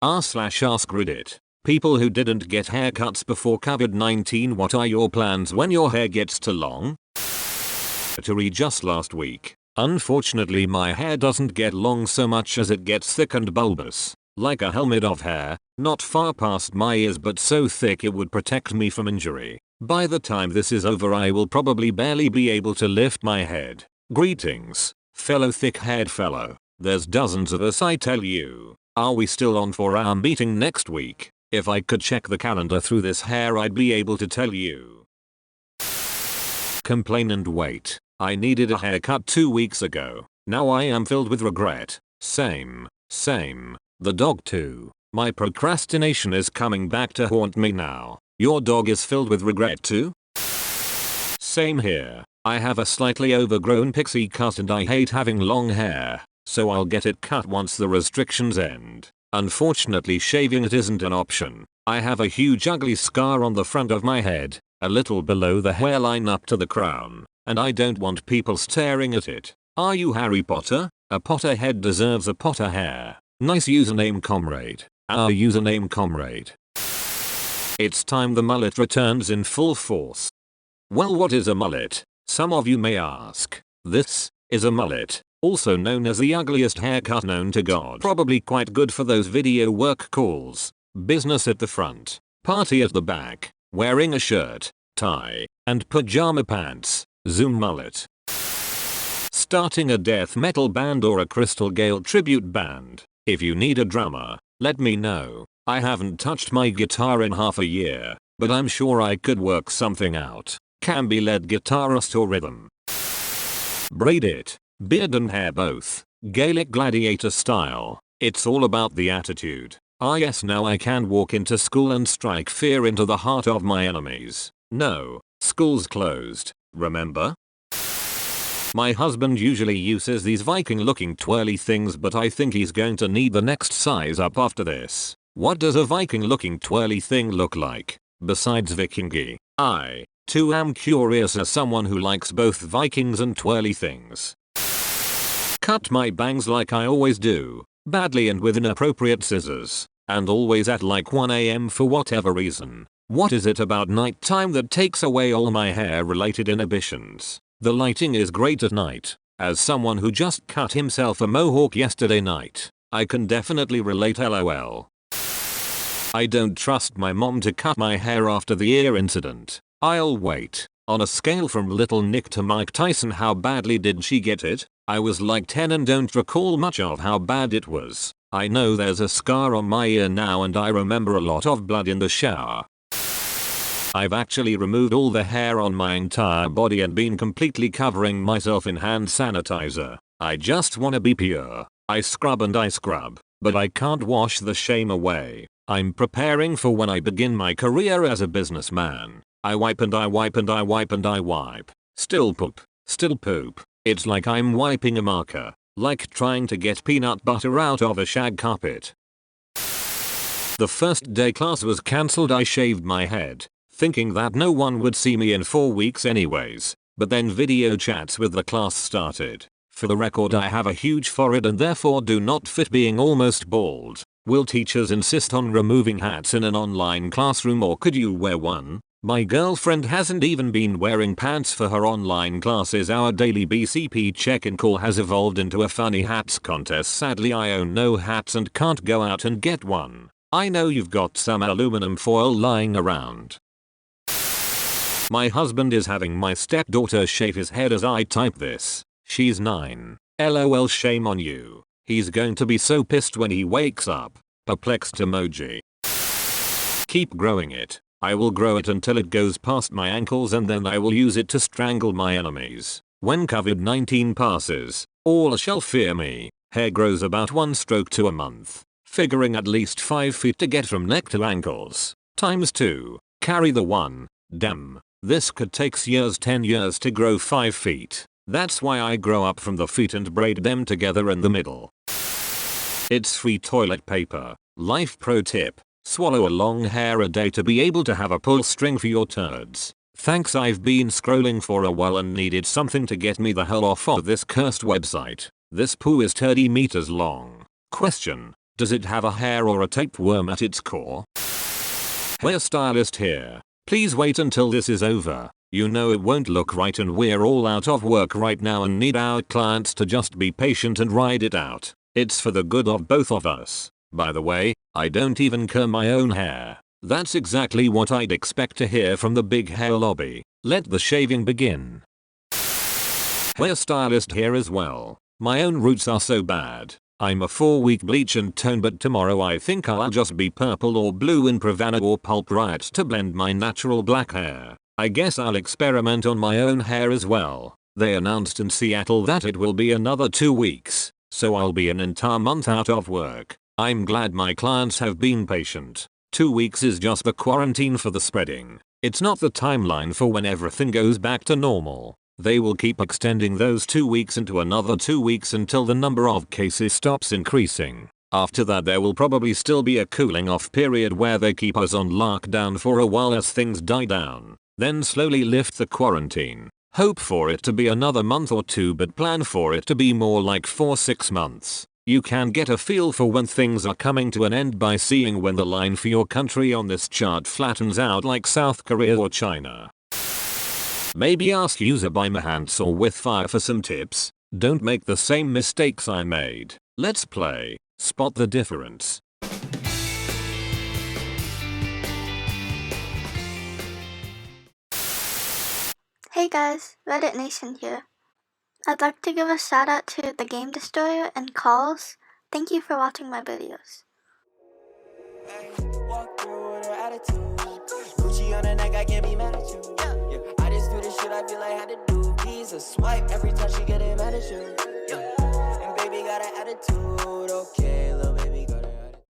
r/AskReddit. People who didn't get haircuts before COVID-19, what are your plans when your hair gets too long? To read just last week. Unfortunately my hair doesn't get long so much as it gets thick and bulbous. Like a helmet of hair, not far past my ears but so thick it would protect me from injury. By the time this is over I will probably barely be able to lift my head. Greetings, fellow thick-haired fellow. There's dozens of us I tell you. Are we still on for our meeting next week? If I could check the calendar through this hair I'd be able to tell you. Complain and wait. I needed a haircut 2 weeks ago. Now I am filled with regret. Same. The dog too. My procrastination is coming back to haunt me now. Your dog is filled with regret too? Same here. I have a slightly overgrown pixie cut and I hate having long hair. So I'll get it cut once the restrictions end. Unfortunately shaving it isn't an option. I have a huge ugly scar on the front of my head, a little below the hairline up to the crown, and I don't want people staring at it. Are you Harry Potter? A Potter head deserves a Potter hair. Nice username comrade. Our username comrade. It's time the mullet returns in full force. Well, what is a mullet? Some of you may ask. This is a mullet, also known as the ugliest haircut known to God. Probably quite good for those video work calls. Business at the front, party at the back, wearing a shirt, tie, and pajama pants. Zoom mullet. Starting a death metal band or a Crystal Gale tribute band. If you need a drummer, let me know. I haven't touched my guitar in half a year, but I'm sure I could work something out. Can be lead guitarist or rhythm. Braid it. Beard and hair both. Gaelic gladiator style. It's all about the attitude. Ah yes, now I can walk into school and strike fear into the heart of my enemies. No, school's closed, remember? My husband usually uses these Viking looking twirly things but I think he's going to need the next size up after this. What does a Viking looking twirly thing look like, besides Vikingy? I, too, am curious as someone who likes both Vikings and twirly things. Cut my bangs like I always do, badly and with inappropriate scissors, and always at like 1 AM for whatever reason. What is it about nighttime that takes away all my hair related inhibitions? The lighting is great at night. As someone who just cut himself a mohawk yesterday night, I can definitely relate, lol. I don't trust my mom to cut my hair after the ear incident. I'll wait. On a scale from Little Nick to Mike Tyson, how badly did she get it? I was like 10 and don't recall much of how bad it was. I know there's a scar on my ear now and I remember a lot of blood in the shower. I've actually removed all the hair on my entire body and been completely covering myself in hand sanitizer. I just wanna be pure. I scrub and I scrub, but I can't wash the shame away. I'm preparing for when I begin my career as a businessman. I wipe and I wipe and I wipe and I wipe. Still poop. Still poop. It's like I'm wiping a marker. Like trying to get peanut butter out of a shag carpet. The first day class was cancelled. I shaved my head, thinking that no one would see me in 4 weeks anyways. But then video chats with the class started. For the record, I have a huge forehead and therefore do not fit being almost bald. Will teachers insist on removing hats in an online classroom or could you wear one? My girlfriend hasn't even been wearing pants for her online classes. Our daily BCP check-in call has evolved into a funny hats contest. Sadly I own no hats and can't go out and get one. I know you've got some aluminum foil lying around. My husband is having my stepdaughter shave his head as I type this. She's 9. LOL, shame on you. He's going to be so pissed when he wakes up. Perplexed emoji. Keep growing it. I will grow it until it goes past my ankles and then I will use it to strangle my enemies. When COVID-19 passes, all shall fear me. Hair grows about 1 stroke to a month. Figuring at least 5 feet to get from neck to ankles. Times 2. Carry the 1. Damn. This could take years, 10 years to grow 5 feet. That's why I grow up from the feet and braid them together in the middle. It's free toilet paper. Life pro tip. Swallow a long hair a day to be able to have a pull string for your turds. Thanks, I've been scrolling for a while and needed something to get me the hell off of this cursed website. This poo is 30 meters long. Question. Does it have a hair or a tapeworm at its core? Hairstylist here. Please wait until this is over. You know it won't look right and we're all out of work right now and need our clients to just be patient and ride it out. It's for the good of both of us. By the way, I don't even comb my own hair. That's exactly what I'd expect to hear from the big hair lobby. Let the shaving begin. Hairstylist here as well. My own roots are so bad. I'm a 4-week bleach and tone, but tomorrow I think I'll just be purple or blue in Pravana or Pulp Riot to blend my natural black hair. I guess I'll experiment on my own hair as well. They announced in Seattle that it will be another 2 weeks, so I'll be an entire month out of work. I'm glad my clients have been patient. 2 weeks is just the quarantine for the spreading. It's not the timeline for when everything goes back to normal. They will keep extending those 2 weeks into another 2 weeks until the number of cases stops increasing. After that there will probably still be a cooling off period where they keep us on lockdown for a while as things die down, then slowly lift the quarantine. Hope for it to be another month or 2, but plan for it to be more like 4-6 months. You can get a feel for when things are coming to an end by seeing when the line for your country on this chart flattens out like South Korea or China. Maybe ask user by Mahant's or with Fire for some tips. Don't make the same mistakes I made. Let's play. Spot the difference. Hey guys, Reddit Nation here. I'd like to give a shout out to the Game Destroyer and Calls. Thank you for watching my videos. Walk through with her attitude. Gucci on her neck, I can't be mad at you. Yeah, I just do the shit I feel like I had to do. Visa swipe every time she get mad at you. Yeah, and baby got an attitude, okay.